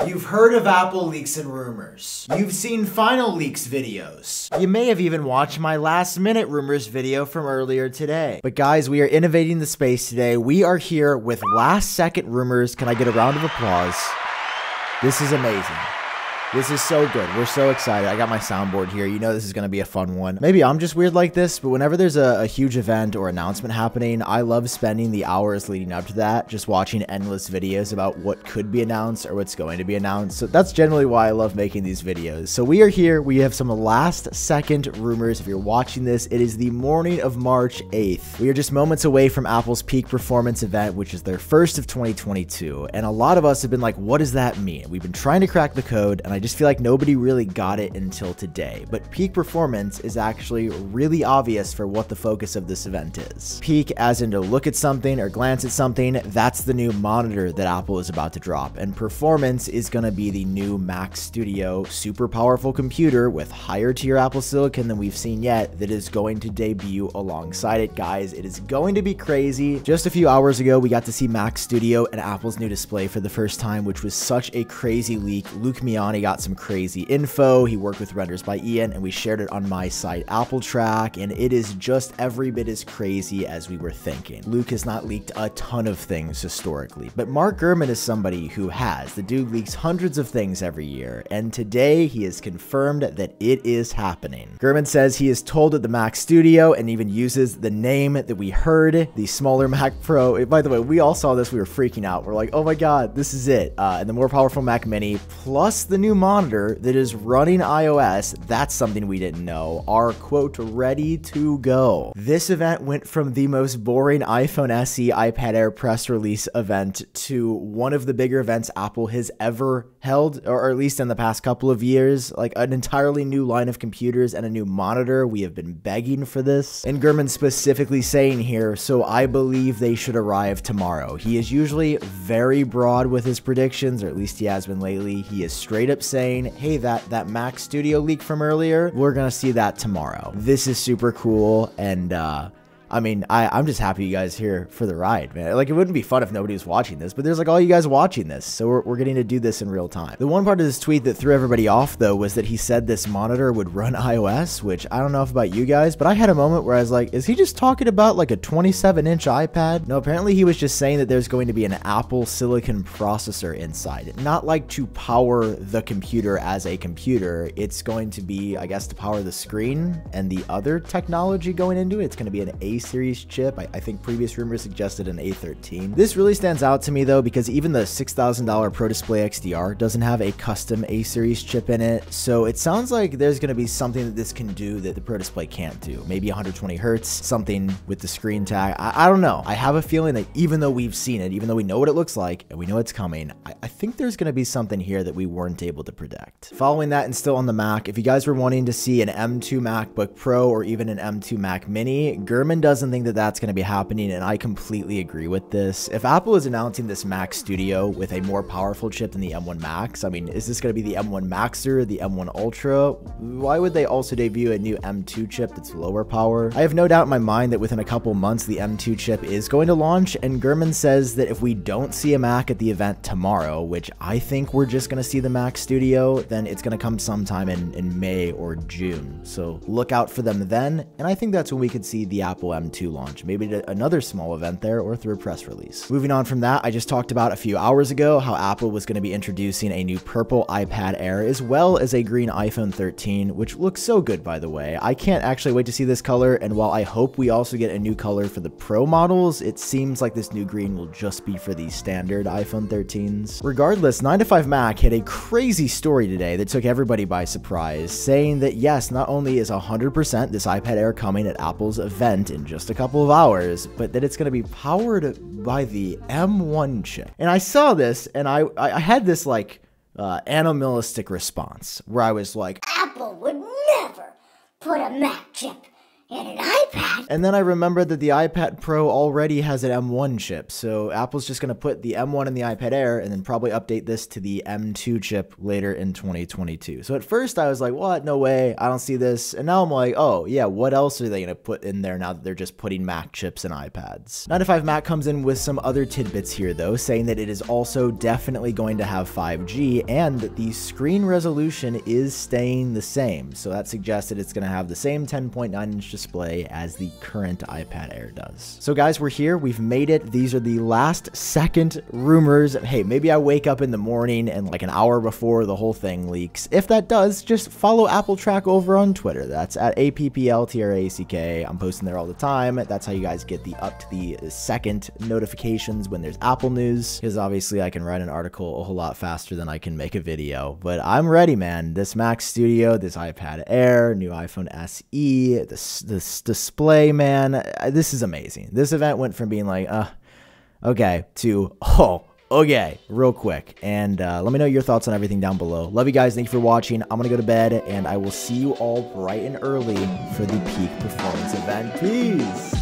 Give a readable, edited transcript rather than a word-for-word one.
You've heard of Apple leaks and rumors. You've seen final leaks videos. You may have even watched my last minute rumors video from earlier today. But guys, we are innovating the space today. We are here with last second rumors. Can I get a round of applause? This is amazing. This is so good. We're so excited. I got my soundboard here. You know this is going to be a fun one. Maybe I'm just weird like this, but whenever there's a huge event or announcement happening, I love spending the hours leading up to that, just watching endless videos about what could be announced or what's going to be announced. So that's generally why I love making these videos. So we are here. We have some last second rumors. If you're watching this, it is the morning of March 8th. We are just moments away from Apple's peak performance event, which is their first of 2022. And a lot of us have been like, what does that mean? We've been trying to crack the code, and I just feel like nobody really got it until today. But peak performance is actually really obvious for what the focus of this event is. Peak as in to look at something or glance at something, that's the new monitor that Apple is about to drop. And performance is going to be the new Mac Studio super powerful computer with higher tier Apple Silicon than we've seen yet that is going to debut alongside it, guys. It is going to be crazy. Just a few hours ago, we got to see Mac Studio and Apple's new display for the first time, which was such a crazy leak. Luke Miani got some crazy info. He worked with Renders by Ian, and we shared it on my site, Apple Track, and it is just every bit as crazy as we were thinking. Luke has not leaked a ton of things historically, but Mark Gurman is somebody who has. The dude leaks hundreds of things every year, and today he has confirmed that it is happening. Gurman says he is told at the Mac Studio and even uses the name that we heard, the smaller Mac Pro. By the way, we all saw this. We were freaking out. We're like, oh my God, this is it. And the more powerful Mac Mini plus the new monitor that is running iOS, that's something we didn't know, are quote ready to go. This event went from the most boring iPhone SE iPad Air press release event to one of the bigger events Apple has ever held, or at least in the past couple of years. Like an entirely new line of computers and a new monitor. We have been begging for this. And Gurman specifically saying here, so I believe they should arrive tomorrow. He is usually very broad with his predictions, or at least he has been lately. He is straight up saying, hey, that Mac Studio leak from earlier, we're gonna see that tomorrow. This is super cool, and I mean, I'm just happy you guys here for the ride, man. Like, it wouldn't be fun if nobody was watching this, but there's like all you guys watching this, so we're getting to do this in real time. The one part of this tweet that threw everybody off, though, was that he said this monitor would run iOS, which I don't know if about you guys, but I had a moment where I was like, is he just talking about like a 27-inch iPad? No, apparently he was just saying that there's going to be an Apple Silicon processor inside. Not like to power the computer as a computer. It's going to be, I guess, to power the screen and the other technology going into it. It's going to be an A-series chip. I think previous rumors suggested an A13. This really stands out to me though, because even the $6,000 Pro Display XDR doesn't have a custom A-series chip in it. So it sounds like there's going to be something that this can do that the Pro Display can't do. Maybe 120 Hertz, something with the screen tag. I don't know. I have a feeling that even though we've seen it, even though we know what it looks like and we know it's coming, I think there's going to be something here that we weren't able to predict. Following that, and still on the Mac, if you guys were wanting to see an M2 MacBook Pro or even an M2 Mac Mini, Gurman doesn't think that that's going to be happening, and I completely agree with this. If Apple is announcing this Mac Studio with a more powerful chip than the M1 Max, I mean, is this going to be the M1 Maxer, the M1 Ultra? Why would they also debut a new M2 chip that's lower power? I have no doubt in my mind that within a couple months, the M2 chip is going to launch, and Gurman says that if we don't see a Mac at the event tomorrow, which I think we're just going to see the Mac Studio, then it's going to come sometime in May or June. So look out for them then, and I think that's when we could see the Apple M2 launch. Maybe another small event there or through a press release. Moving on from that, I just talked about a few hours ago how Apple was going to be introducing a new purple iPad Air as well as a green iPhone 13, which looks so good, by the way. I can't actually wait to see this color, and while I hope we also get a new color for the Pro models, it seems like this new green will just be for the standard iPhone 13s. Regardless, 9to5Mac had a crazy story today that took everybody by surprise, saying that yes, not only is 100% this iPad Air coming at Apple's event in just a couple of hours, but that it's going to be powered by the M1 chip. And I saw this, and I had this like animalistic response where I was like, Apple would never put a Mac chip and an iPad. And then I remembered that the iPad Pro already has an M1 chip, so Apple's just going to put the M1 in the iPad Air and then probably update this to the M2 chip later in 2022. So at first I was like, what? No way. I don't see this. And now I'm like, oh yeah, what else are they going to put in there now that they're just putting Mac chips in iPads? 9to5Mac comes in with some other tidbits here though, saying that it is also definitely going to have 5G and that the screen resolution is staying the same. So that suggests that it's going to have the same 10.9-inch display as the current iPad Air does. So guys, we're here. We've made it. These are the last second rumors. Hey, maybe I wake up in the morning and like an hour before the whole thing leaks. If that does, just follow Apple Track over on Twitter. That's at APPLTRACK. I'm posting there all the time. That's how you guys get the up to the second notifications when there's Apple news, because obviously I can write an article a whole lot faster than I can make a video. But I'm ready, man. This Mac Studio, this iPad Air, new iPhone SE, this display, man. This is amazing. This event went from being like, okay, to, oh, okay, real quick. And let me know your thoughts on everything down below. Love you guys. Thank you for watching. I'm going to go to bed, and I will see you all bright and early for the peak performance event. Peace.